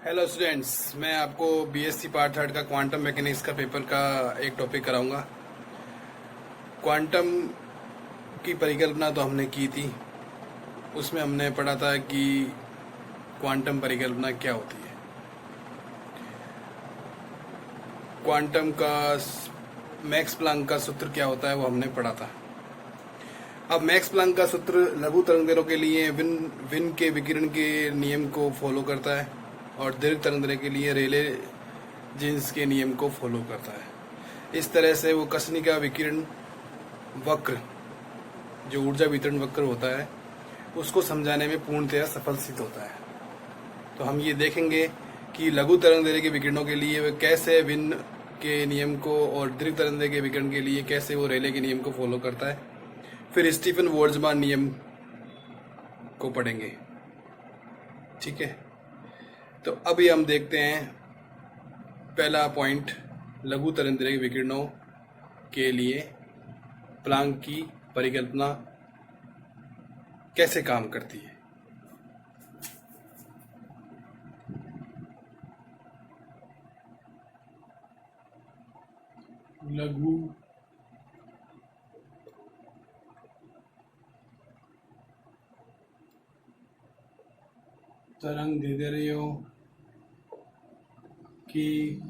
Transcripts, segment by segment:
Hello students, मैं आपको BSc part third का क्वांटम मैकेनिक्स का पेपर का एक टॉपिक कराऊंगा। क्वांटम की परिकल्पना तो हमने की थी, उसमें हमने पढ़ा था कि क्वांटम परिकल्पना क्या होती है। क्वांटम का मैक्स प्लैंक का सूत्र क्या होता है वो हमने पढ़ा था। अब मैक्स प्लैंक का सूत्र लघु तरंगदैर्घ्यों के लिए विन के विकिरण के नियम को फॉलो करता है और दीर्घ तरंगदैर्घ्य के लिए रेले जीन्स के नियम को फॉलो करता है। इस तरह से वो कृष्णिका विकिरण वक्र, जो ऊर्जा वितरण वक्र होता है, उसको समझाने में पूर्णतया सफल सिद्ध होता है। तो हम ये देखेंगे कि लघु तरंगदैर्घ्य के विकिरणों के लिए वे कैसे विन के नियम को और दीर्घ तरंगदैर्घ्य के विकिरण के लिए कैसे वो रेले के नियम को फॉलो करता है। फिर स्टीफन बोल्ट्जमान नियम को पढ़ेंगे। ठीक है, तो अभी हम देखते हैं पहला पॉइंट, लघु तरंगदैर्घ्य विकिरणों के लिए प्लैंक की परिकल्पना कैसे काम करती है। लघु तरंगदैर्घ्यों की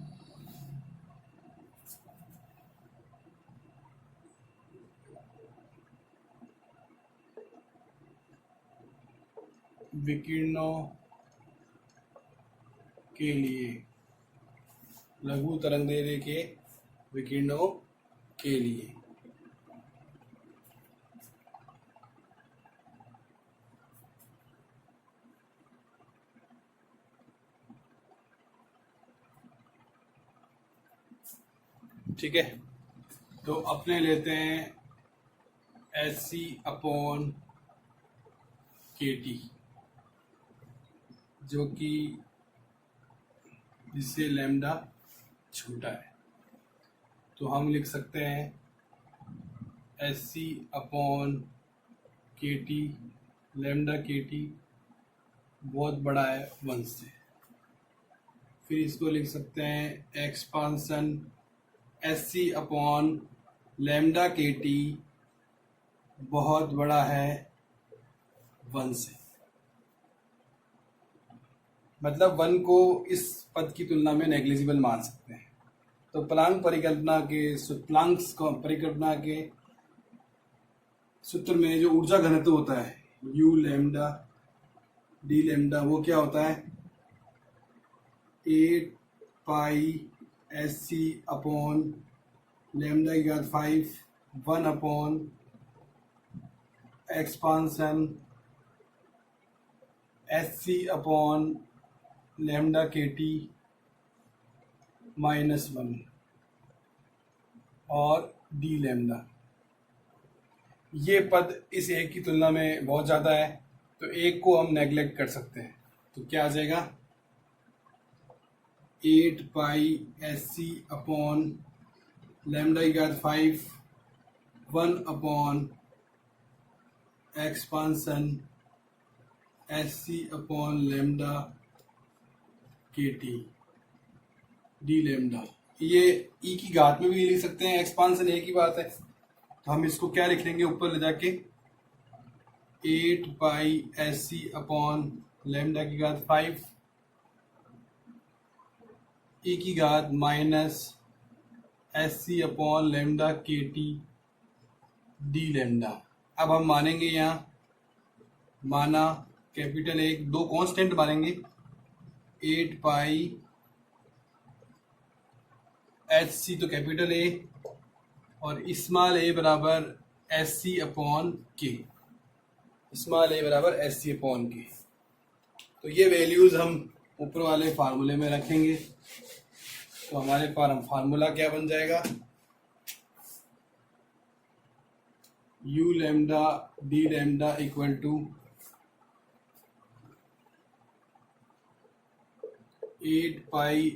विकिरणों के लिए, लघु तरंगदैर्घ्य के विकिरणों के लिए ठीक है, तो अपने लेते हैं SC अपॉन KT, जो कि जिससे लैम्डा छोटा है। तो हम लिख सकते हैं SC upon KT, lambda KT बहुत बड़ा है 1 से। फिर इसको लिख सकते हैं expansion SC upon lambda KT बहुत बड़ा है 1 से। मतलब 1 को इस पद की तुलना में नेग्लिजिबल मान सकते हैं। तो प्लैंक परिकल्पना के सूत्र में जो ऊर्जा घनत्व होता है U लैम्डा D लैम्डा, वो क्या होता है 8 पाई SC अपॉन लैम्डा की घात 5 1 upon expansion SC upon lambda KT -1 और D लैम्डा। ये पद इस एक की तुलना में बहुत ज़्यादा है, तो एक को हम नेग्लेक्ट कर सकते हैं। तो क्या आ जाएगा 8 पाई SC अपॉन लैम्डा की घात 5 1 upon expansion SC upon lambda KT D lambda. ये E की घात में भी लिख सकते हैं, एक्सपांसन एक ही बात है। तो हम इसको क्या लिख लेंगे ऊपर ले जाके 8 पाई SC अपॉन लैम्डा की घात 5 E की घात minus SC upon lambda KT D lambda. अब हम मानेंगे यहाँ, माना कैपिटल एक, दो कांस्टेंट मानेंगे 8 पाई HC तो कैपिटल A और स्मॉल a बराबर SC upon K, small a बराबर SC अपॉन K। तो ये वैल्यूज हम ऊपर वाले फार्मूले में रखेंगे। तो हमारे फार्मूला क्या बन जाएगा U lambda D lambda equal to 8 pi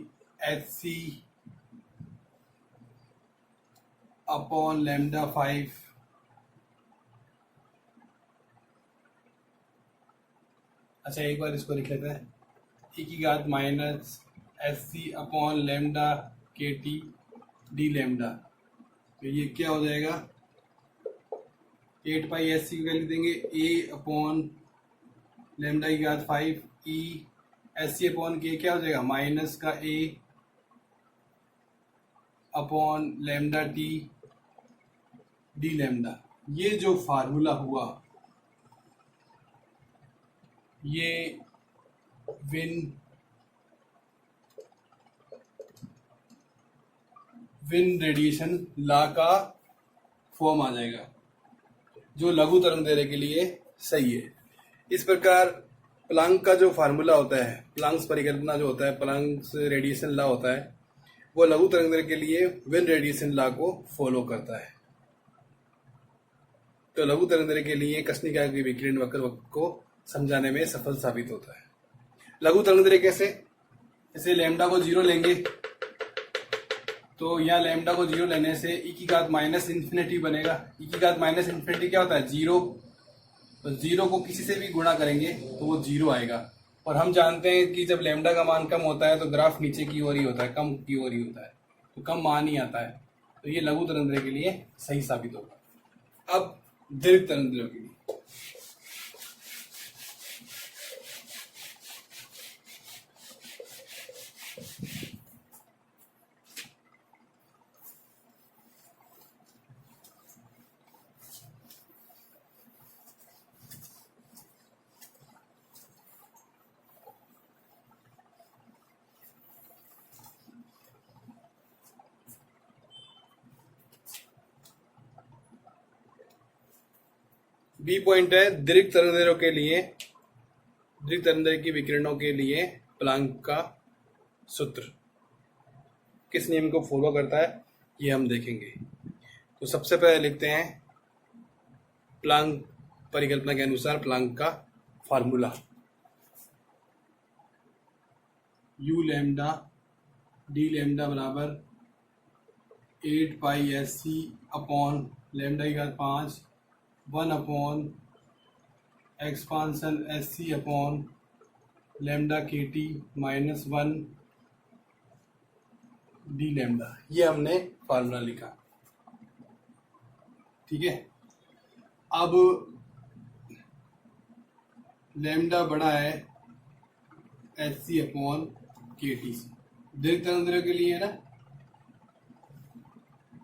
HC upon lambda 5 अच्छा एक बार इसको लिख लेते हैं e की घात minus S C upon lambda K T D lambda. तो ये क्या हो जाएगा, 8 पाई एस सी की वैल्यू देंगे ए अपॉन लेमडा की घात 5 ई एस सी अपॉन के क्या हो जाएगा माइनस का A upon lambda T D lambda. ये जो फार्मूला हुआ ये विन रेडिएशन लॉ का फॉर्म आ जाएगा जो लघु तरंग दैर्ध्य के लिए सही है। इस प्रकार प्लांक का जो फार्मूला होता है, प्लांक्स परिकल्पना जो होता है, प्लांक्स रेडिएशन लॉ होता है, वो लघु तरंग दैर्ध्य के लिए विन रेडिएशन लॉ को फॉलो करता है। तो लघु तरंग दैर्ध्य के लिए कृष्णिका के विकिरण वक्र को समझाने में सफल साबित होता है। लघु तरंग दैर्ध्य कैसे, जैसे लैम्डा को 0 लेंगे तो यहाँ लैम्डा को 0 लेने से ई की घात माइनस इन्फिनिटी बनेगा। ई की घात माइनस इन्फिनिटी क्या होता है 0, तो 0 को किसी से भी गुणा करेंगे तो वो 0 आएगा। और हम जानते हैं कि जब लैम्डा का मान कम होता है तो ग्राफ नीचे की ओर ही होता है, कम की ओर ही होता है, तो कम मान ही आता है। तो ये लघु तरंग दैर्ध्य के लिए सही साबित होगा। अब दीर्घ तरंग दैर्ध्य के लिए बी पॉइंट है दीर्घ तरंग दैर्ध्यों के लिए, दीर्घ तरंग दैर्ध्य की विकिरणों के लिए प्लांक का सूत्र किस नियम को फॉलो करता है ये हम देखेंगे। तो सबसे पहले लिखते हैं प्लांक परिकल्पना के अनुसार प्लांक का formula, U lambda D lambda बराबर 8 pi S C upon lambda की घात 5 1 upon expansion S C upon lambda K T minus 1 D lambda. ये हमने फार्मूला लिखा, ठीक है। अब लैम्डा बड़ा है S C upon K T से, दीर्घ तरंग दैर्ध्य के लिए है ना,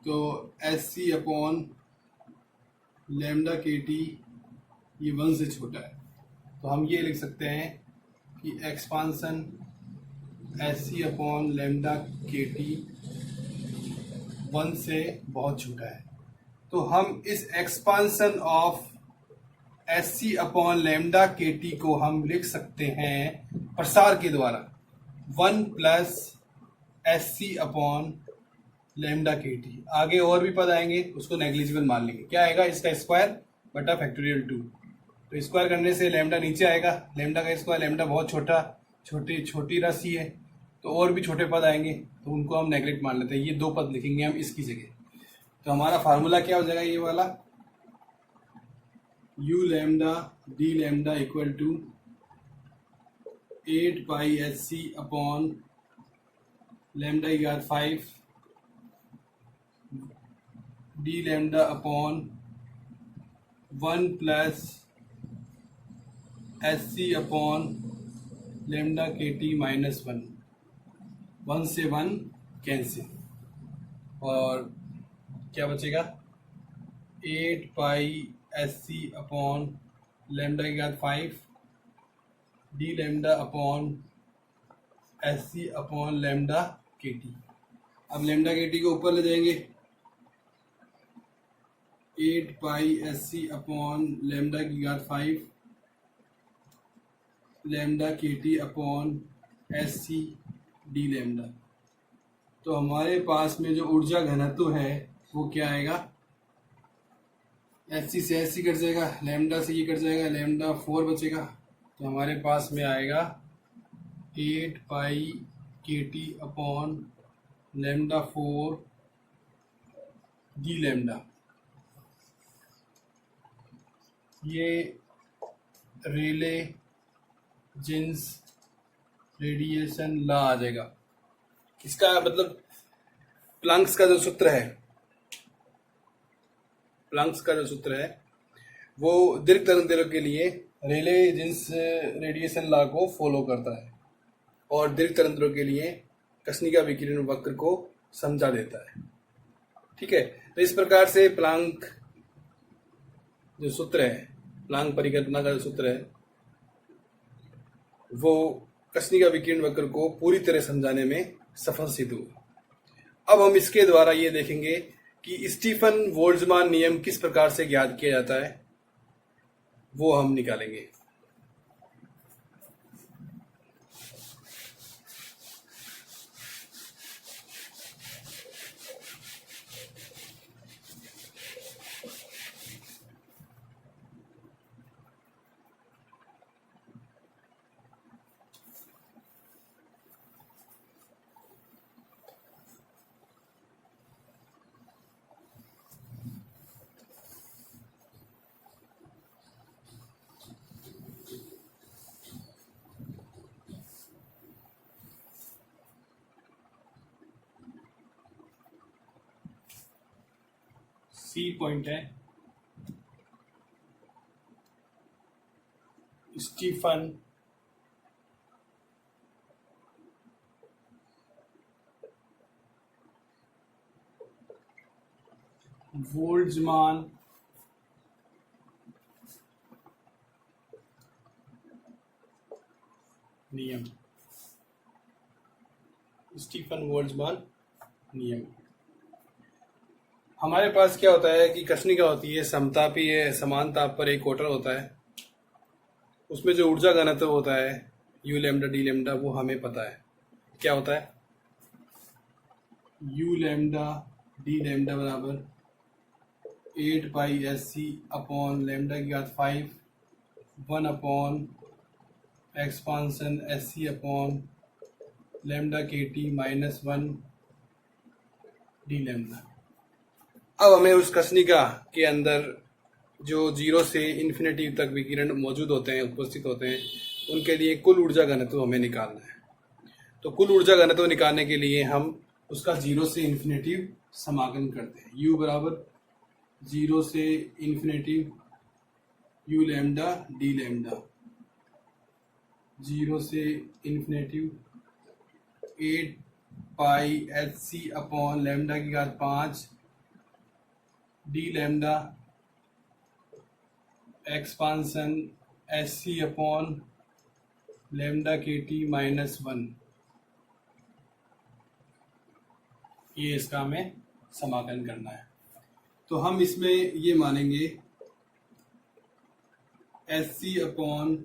तो S C upon lambda K T ये 1 से छोटा है, तो हम ये लिख सकते हैं कि expansion S C upon lambda K T 1 से बहुत छोटा है। तो हम इस expansion of S C upon lambda K T को हम लिख सकते हैं प्रसार के द्वारा 1 plus S C upon lambda K T. आगे और भी पद आएंगे उसको नेग्लिजिबल मान लेंगे। क्या आएगा, इसका स्क्वायर बटा फैक्टोरियल 2। तो स्क्वायर करने से लैम्डा नीचे आएगा, लैम्डा का स्क्वायर, लैम्डा बहुत छोटी राशि है, तो और भी छोटे पद आएंगे तो उनको हम नेग्लेक्ट मान लेते हैं। ये 2 पद लिखेंगे हम इसकी जगह। तो हमारा फार्मूला क्या हो जाएगा, ये वाला U lambda D lambda equal to 8 pi H C upon lambda की घात 5 D lambda upon 1 plus H C upon lambda K T minus 1। 1 से 1 कैंसिल और क्या बचेगा 8 pi H C upon lambda की घात 5 D lambda upon H C upon lambda K T. अब lambda K T को ऊपर ले जाएंगे, 8 pi H C upon lambda की घात 5 lambda K T upon H C D lambda. तो हमारे पास में जो ऊर्जा घनत्व है वो क्या आएगा, एच सी से एच सी कट जाएगा, लैम्डा से ये कट जाएगा, लैम्डा 4 बचेगा। तो हमारे पास में आएगा 8 पाई के T upon lambda 4 D lambda. ये रेले जीन्स रेडिएशन लॉ आ जाएगा। इसका मतलब प्लैंक्स का जो सूत्र है, प्लैंक्स का जो सूत्र है वो दीर्घ तरंगदैर्घ्य के लिए रेले जीन्स रेडिएशन लॉ को फॉलो करता है और दीर्घ तरंगदैर्घ्य के लिए कृष्णिका विकिरण वक्र को समझा देता है। ठीक है, तो इस प्रकार से प्लैंक जो सूत्र है, प्लैंक परिकल्पना का जो सूत्र है, वो कृष्णिका विकिरण वक्र को पूरी तरह समझाने में सफल सिद्ध हुआ। अब हम इसके द्वारा ये देखेंगे कि स्टीफन बोल्ट्जमान नियम किस प्रकार से ज्ञात किया जाता है, वो हम निकालेंगे। सी पॉइंट है स्टीफन बोल्ट्जमान नियम, स्टीफन बोल्ट्जमान नियम। हमारे पास क्या होता है कि कृष्णिका होती है समतापीय समान ताप पर एक कोटर होता है, उसमें जो ऊर्जा घनत्व होता है यू लैम्डा डी लैम्डा वो हमें पता है। क्या होता है? यू लैम्डा डी लैम्डा बराबर 8 pi S C upon lambda की घात 5 1 upon expansion S C upon lambda K T minus 1 D lambda. अब हमें उस कृष्णिका के अंदर जो 0 से इन्फिनिटी तक विकिरण मौजूद होते हैं, उपस्थित होते हैं, उनके लिए कुल ऊर्जा घनत्व हमें निकालना है। तो कुल ऊर्जा घनत्व निकालने के लिए हम उसका 0 से इन्फिनिटी समाकलन करते हैं। u बराबर 0 से infinity U lambda D lambda, 0 से infinity 8 pi H C upon lambda की घात 5 D lambda expansion S C upon lambda K T minus 1। ये इसका हमें समाकलन करना है। तो हम इसमें ये मानेंगे S C upon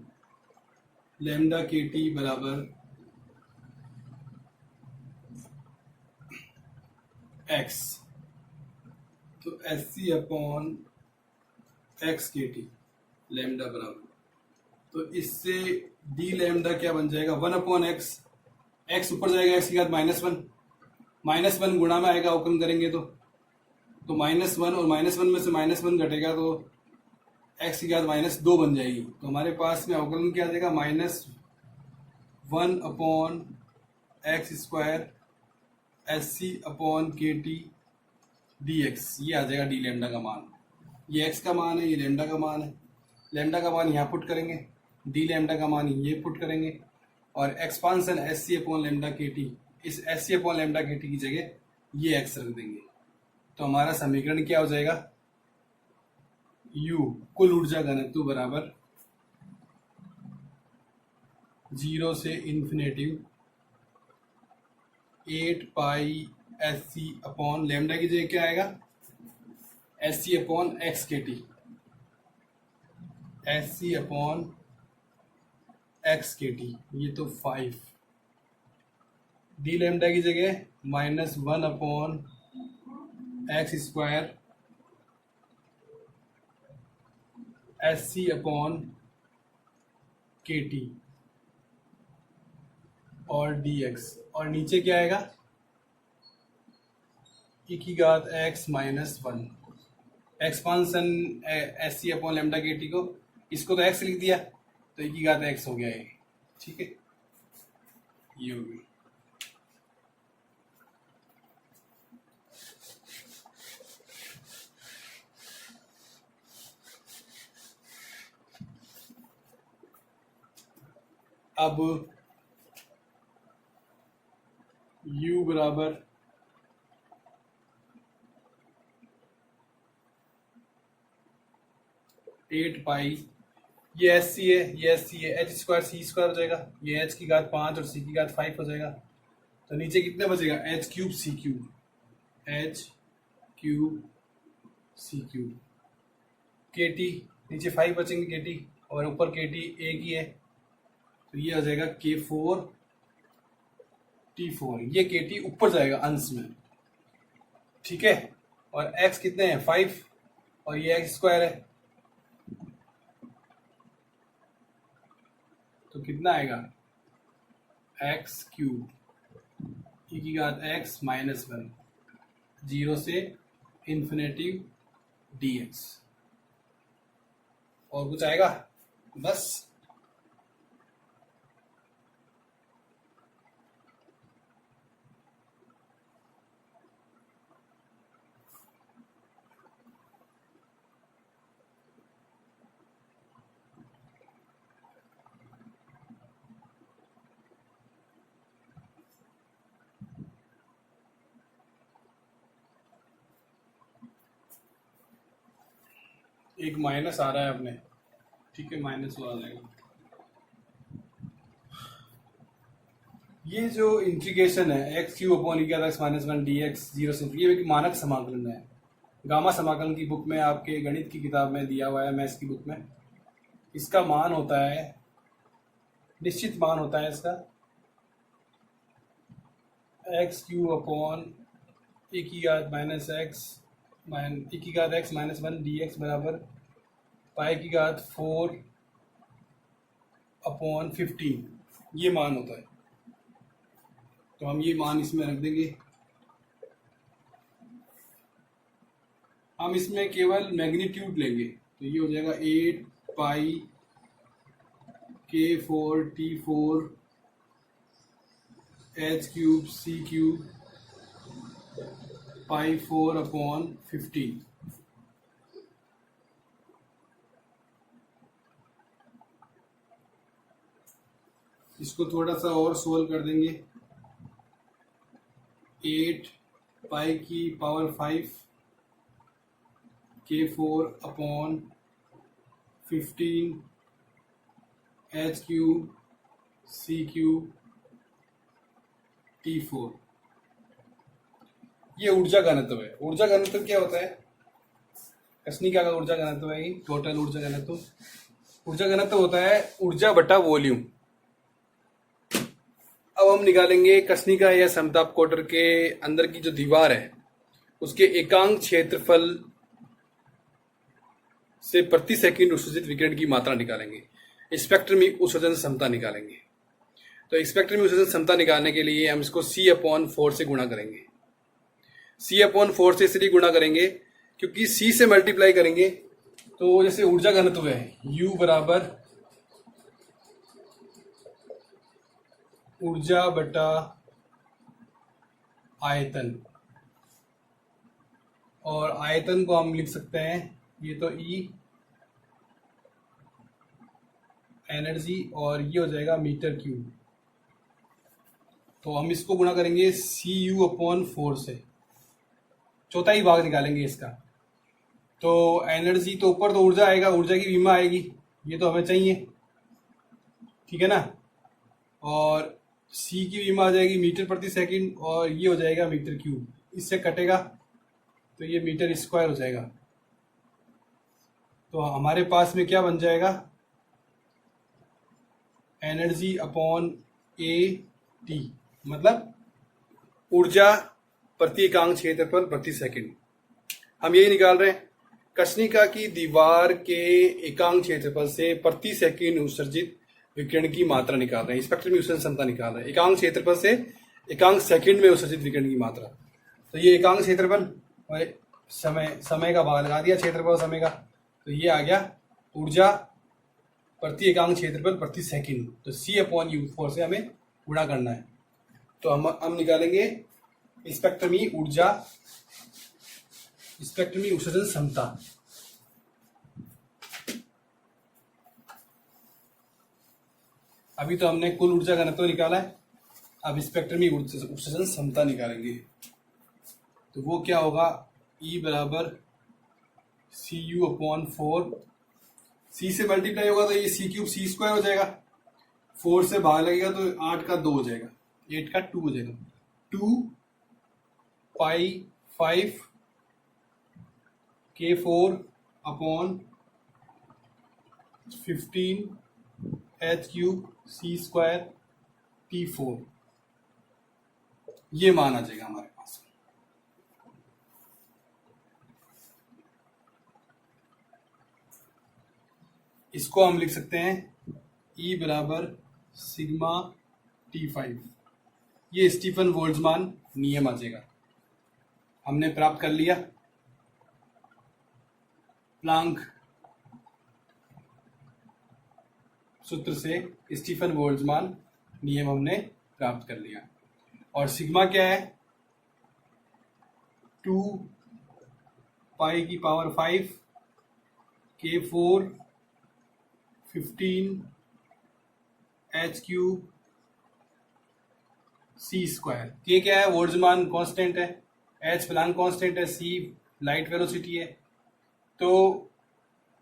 lambda K T बराबर एक्स, तो S C upon X K T lambda बराबर, तो इससे डी लैम्डा क्या बन जाएगा 1 अपॉन एक्स, एक्स ऊपर जाएगा एक्स की घात माइनस वन गुणा में आएगा अवकलन करेंगे तो -1 और -1 में से -1 घटेगा तो एक्स की घात -2 बन जाएगी। तो हमारे पास में अवकलन क्या आ जाएगा -1 upon X square S C upon K T D X, ये आ जाएगा डी लैम्डा का मान। ये एक्स का मान है, ये लैम्डा का मान है। लैम्डा का मान यहाँ पुट करेंगे, डी लैम्डा का मान ये पुट करेंगे और expansion S C upon lambda K T, इस S C upon lambda K T की जगह ये एक्स रख देंगे। तो हमारा समीकरण क्या हो जाएगा? यू कुल ऊर्जा घनत्व बराबर 0 से infinity 8 pi S C upon lambda की जगह क्या आएगा? S C upon X K T, S C upon X K T, ये तो 5 डी लैम्डा की जगह -1 upon X square S C upon K T और डी एक्स, और नीचे क्या आएगा? e की घात x -1 expansion S C upon lambda K T को, इसको तो x लिख दिया तो e की घात x हो गया ये। ठीक है, यूवी। अब u बराबर एट पाई, ये एच सी है, ये एच सी है, एच स्क्वायर सी स्क्वायर हो जाएगा, ये एच की घात 5 और सी की घात 5 हो जाएगा। तो नीचे कितना बचेगा, H cube C cube, H cube C cube, के टी नीचे 5 बचेंगे के टी, और ऊपर के टी एक ही है, तो ये आ जाएगा के फोर टी फोर। ये के टी ऊपर जाएगा अंश में, ठीक है। और एक्स कितने हैं, 5, और ये एक्स स्क्वायर है, तो कितना आएगा, एक्स क्यूब ई की घात एक्स माइनस 1, 0 से इन्फिनेटिव डी एक्स। और कुछ आएगा, बस। एक माइनस आ रहा है अपने, ठीक है, माइनस वो आ जाएगा। ये जो इंटीग्रेशन है एक्स क्यू अपॉन ई का एक्स माइनस 1 डी एक्स 0 से, ये एक मानक समाकलन है। गामा समाकलन की बुक में, आपके गणित की किताब में दिया हुआ है, मैथ्स की बुक में। इसका मान होता है, निश्चित मान होता है इसका, एक्स क्यू अपॉन ए की घात माइनस एक्स ई की घात एक्स माइनस 1 डी एक्स बराबर पाई की घात 4 अपॉन 15, ये मान होता है। तो हम ये मान इसमें रख देंगे। हम इसमें केवल मैग्नीट्यूड लेंगे, तो ये हो जाएगा 8 पाई के 4 T 4 H cube C cube पाई 4 अपॉन 15। इसको थोड़ा सा और सोल्व कर देंगे, 8 पाई की पावर 5 के 4 upon 15 H cube C cube T 4। ये ऊर्जा घनत्व है। ऊर्जा घनत्व क्या होता है, कृष्णिका का ऊर्जा घनत्व है, टोटल ऊर्जा घनत्व। ऊर्जा घनत्व होता है ऊर्जा बटा वॉल्यूम। अब हम निकालेंगे कृष्णिका या समताप कोटर के अंदर की जो दीवार है, उसके एकांक क्षेत्रफल से प्रति सेकंड उत्सर्जित विकिरण की मात्रा निकालेंगे। स्पेक्ट्रमी उत्सर्जन क्षमता निकालेंगे। तो स्पेक्ट्रमी उत्सर्जन क्षमता निकालने के लिए हम इसको C/4 से गुणा करेंगे। C/4 से इसलिए गुणा करेंगे क्योंकि C से मल्टीप्लाई करेंगे तो जैसे ऊर्जा घनत्व है U बराबर ऊर्जा बटा आयतन, और आयतन को हम लिख सकते हैं, ये तो E एनर्जी, और ये हो जाएगा मीटर क्यूब। तो हम इसको गुणा करेंगे Cu/4 से, चौथाई भाग निकालेंगे इसका। तो एनर्जी तो ऊपर तो ऊर्जा आएगा, ऊर्जा की विमा आएगी, ये तो हमें चाहिए, ठीक है ना। और C की विमा आ जाएगी मीटर प्रति सेकंड, और ये हो जाएगा मीटर क्यूब। इससे कटेगा तो ये मीटर स्क्वायर हो जाएगा। तो हमारे पास में क्या बन जाएगा, एनर्जी अपॉन ए टी, मतलब ऊर्जा प्रति एकांक क्षेत्रफल प्रति सेकंड। हम यही निकाल रहे हैं, कृष्णिका की दीवार के एकांक क्षेत्रफल से प्रति सेकंड उत्सर्जित विकिरण की मात्रा निकाल रहे हैं, स्पेक्ट्रम उत्सर्जन क्षमता निकाल रहे हैं। एकांक क्षेत्रफल से एकांक सेकंड में उत्सर्जित विकिरण की मात्रा। तो ये एकांक क्षेत्रफल और समय का भाग लगा दिया क्षेत्रफल समय का, तो ये आ गया ऊर्जा प्रति एकांक क्षेत्रफल प्रति सेकंड। तो C/U4 से हमें गुणा करना है। तो हम निकालेंगे स्पेक्ट्रमी ऊर्जा, स्पेक्ट्रमी उत्सर्जन क्षमता। अभी तो हमने कुल ऊर्जा घनत्व निकाला है, अब स्पेक्ट्रमी उत्सर्जन क्षमता निकालेंगे। तो वो क्या होगा, E बराबर CU/4, C से मल्टीप्लाई होगा तो ये C³ C² हो जाएगा, 4 से भाग लगेगा तो 8 का 2 हो जाएगा, 8 का 2 हो जाएगा, 2π5 K4/15 H³ C²T4, ये मान आ जाएगा हमारे पास। इसको हम लिख सकते हैं E बराबर सिग्मा T5, ये स्टीफन बोल्ट्जमान नियम आ जाएगा। हमने प्राप्त कर लिया प्लांक सूत्र से स्टीफन बोल्ट्जमान नियम हमने प्राप्त कर लिया। और सिग्मा क्या है, 2π5 K4/15 H³ C²। के क्या है, बोल्ट्जमान कांस्टेंट है, H प्लांक कांस्टेंट है, C लाइट वेलोसिटी है। तो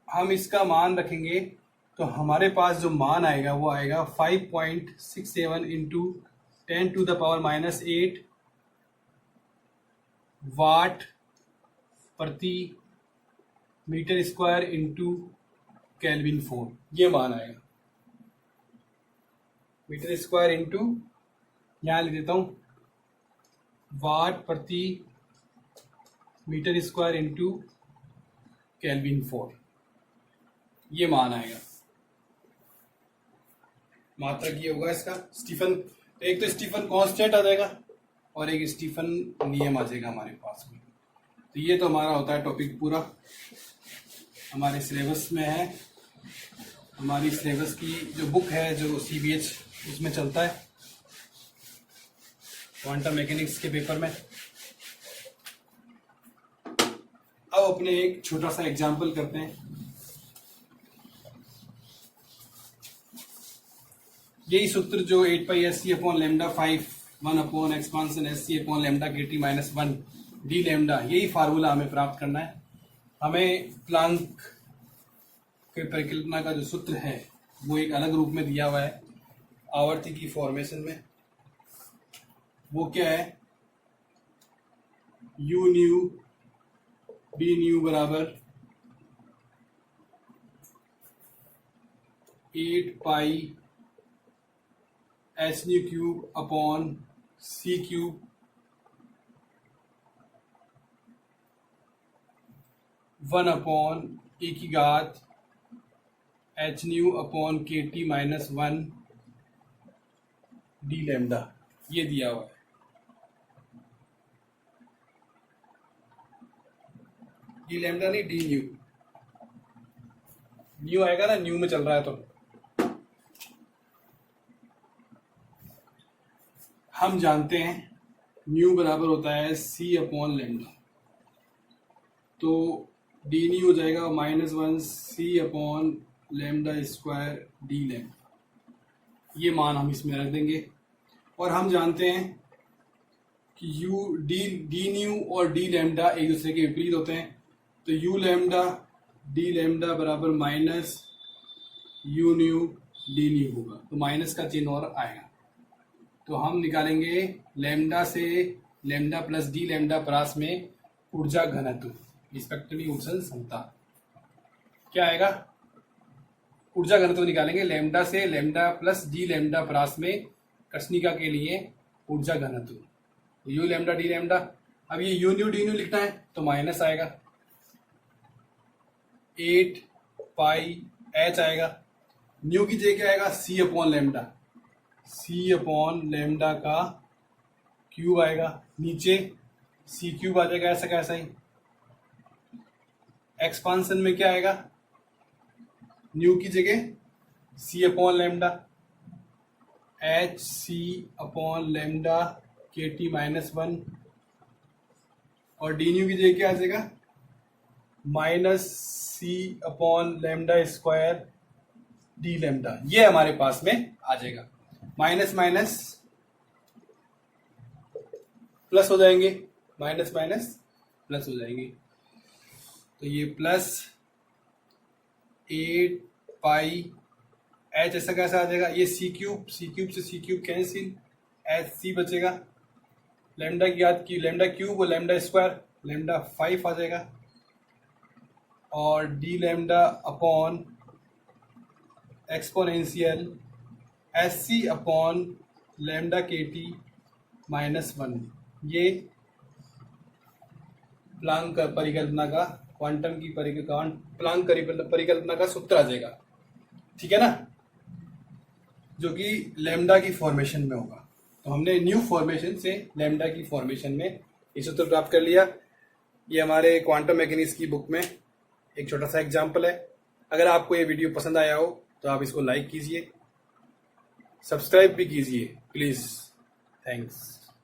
हम इसका मान रखेंगे तो हमारे पास जो मान आएगा वो आएगा 5.67 इंटू 10⁻⁻8 वाट प्रति मीटर स्क्वायर इंटू केल्विन 4, ये मान आएगा। मीटर स्क्वायर इंटू, यहां लिख देता हूं, वाट प्रति मीटर स्क्वायर इंटू केल्विन 4, ये मान आएगा। मात्रक ये होगा इसका स्टीफन, एक तो स्टीफन कांस्टेंट आ जाएगा और एक स्टीफन नियम आ जाएगा हमारे पास में। तो ये तो हमारा होता है टॉपिक पूरा, हमारे सिलेबस में है। हमारी सिलेबस की जो बुक है, जो CBH उसमें चलता है क्वांटम मैकेनिक्स के पेपर में। अब अपने एक छोटा सा एग्जाम्पल करते हैं। यही सूत्र जो 8πSc/λ5 1 expansion SC/λ/KT-1 d lambda, यही फार्मूला हमें प्राप्त करना है। हमें प्लांक के परिकल्पना का जो सूत्र है वो एक अलग रूप में दिया हुआ है आवर्ती की फॉर्मेशन में। वो क्या है, U न्यू d न्यू बराबर 8πH⁵/C³ 1/e⁻⁻KT-1 d लैम्डा, ये दिया हुआ है। डी लैम्डा नहीं, डी न्यू, न्यू आएगा ना, न्यू में चल रहा है। तो हम जानते हैं न्यू बराबर होता है C/λ, तो डी न्यू हो जाएगा -1 C/λ² d लैम्डा, ये मान हम इसमें रख देंगे। और हम जानते हैं कि डी न्यू और डी लैम्डा एक दूसरे के विपरीत होते हैं, तो U लैम्डा डी लैम्डा बराबर -U न्यू डी न्यू होगा, तो माइनस का चिन्ह और आएगा। तो हम निकालेंगे लैम्डा से लैम्डा प्लस डी लैम्डा परास में ऊर्जा घनत्व, स्पेक्ट्रमी उत्सर्जन क्षमता। क्या आएगा, ऊर्जा घनत्व निकालेंगे लैम्डा से लैम्डा प्लस डी लैम्डा परास में कृष्णिका के लिए ऊर्जा घनत्व, U लैम्डा डी लैम्डा। अब ये U न्यू डी न्यू लिखना है तो माइनस आएगा, 8πH आएगा, न्यू की जगह क्या आएगा, C/λ, C/λ का क्यूब आएगा, नीचे C³ आ जाएगा, ऐसा कैसा ही। एक्सपांशन में क्या आएगा, न्यू की जगह C/λ, H C upon lambda K T -1 और डी न्यू की जगह क्या आ जाएगा -c upon lambda square D lambda. ये हमारे पास में आ जाएगा। माइनस माइनस प्लस हो जाएंगे, माइनस माइनस प्लस हो जाएंगे। तो ये प्लस 8 पाई एच ऐसा कैसा आ जाएगा, ये सी क्यूब से C cube cancel, H C बचेगा, लेमडा की याद की लेमडा क्यूब और लेमडा स्क्वायर, लेमडा 5 आ जाएगा और D lambda upon exponential S C upon lambda K T -1। ये प्लांक परिकल्पना का क्वांटम की प्लांक परिकल्पना का सूत्र आ जाएगा, ठीक है ना, जो कि लेमडा की फॉर्मेशन में होगा। तो हमने न्यू फॉर्मेशन से लेमडा की फॉर्मेशन में ये सूत्र प्राप्त कर लिया। ये हमारे क्वांटम मैकेनिक्स की बुक में एक छोटा सा एग्जाम्पल है। अगर आपको ये वीडियो पसंद आया हो तो आप इसको लाइक कीजिए, सब्सक्राइब भी कीजिए प्लीज़। थैंक्स।